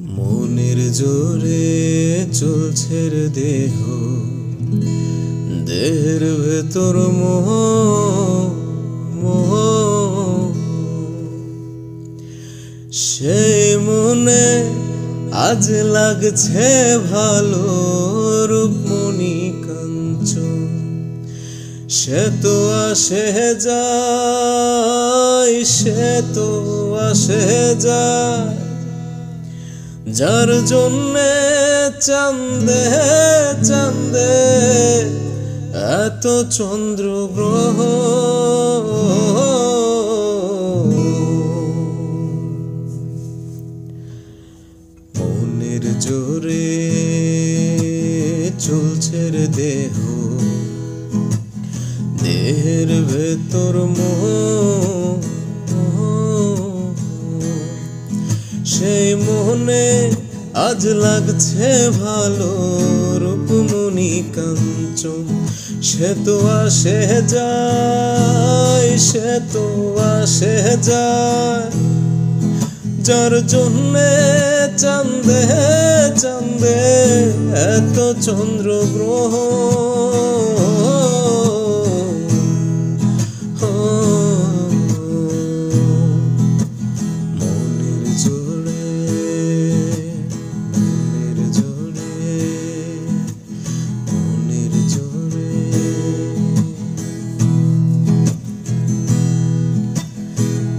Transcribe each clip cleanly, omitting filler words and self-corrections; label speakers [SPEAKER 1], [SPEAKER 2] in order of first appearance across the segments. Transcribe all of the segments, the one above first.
[SPEAKER 1] মনের জোরে চলছে রে দেহ, দেহের ভেতর মোহ মোহ। সেই মনে আজ লাগছে ভালো রূপমণি কাঞ্চন। সে তো আসে যায়, সে তো আসে যায়, যার জন্যে চাঁদে চাঁদে এত চন্দ্র গ্রহ। মনের জোরে চলছে রে দেহ, দেহের ভেতর মোহ। সেই মনে আজ লাগছে ভালো রূপমণি কাঞ্চন। সে তো আসে যায়, সে তো আসে যায়, যার জন্যে চাঁদে চাঁদে এত চন্দ্র গ্রহ।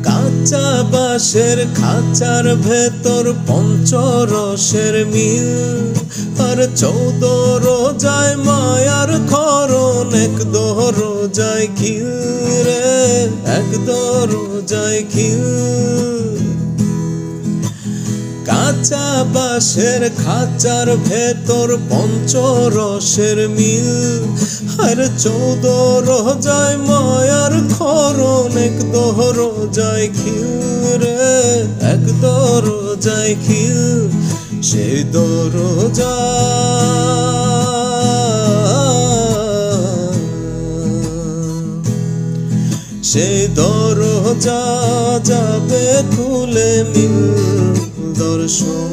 [SPEAKER 1] কাঁচা বাঁশের খাঁচার ভেতর পঞ্চরসের মিল, আর 14 রোজায় মায়ার খরণ, 1 রোজায় খিল রে, 1 রোজায় খিল। কাঁচা বাঁশের খাঁচার ভেতর পঞ্চরসের মিল, আর 14 রোজায় মায়ার খরণ, 1 রোজায় খিল রে, 1 রোজায় খিল। সেই দরজা সেই দরজা যাবে খুলে মিল দর্শন।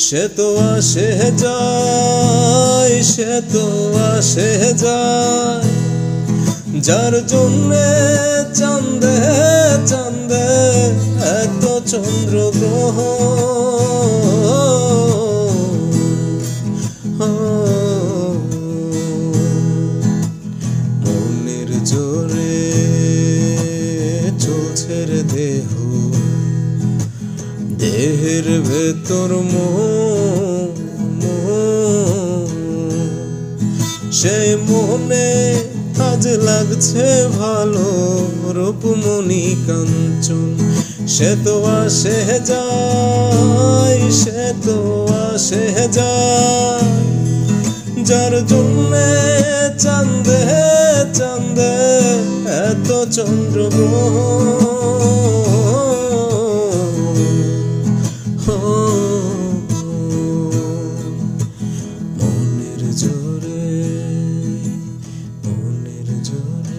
[SPEAKER 1] সে তো আসে যায়, সে তো আসে যায়, যার জন্যে চাঁদে চাঁদে এত চন্দ্র গ্রহ। মনের জোরে চলছে রে দেহ, দেহের ভেতর মোহ মোহ। সেই মনে আজ লাগছে ভালো রূপমণি কাঞ্চন। সে তো আসে যায়, সে তো আসে যায়, যার জন্যে চাঁদে চাঁদে এত চন্দ্র গ্রহ। মনের জোরে, মনের জোরে।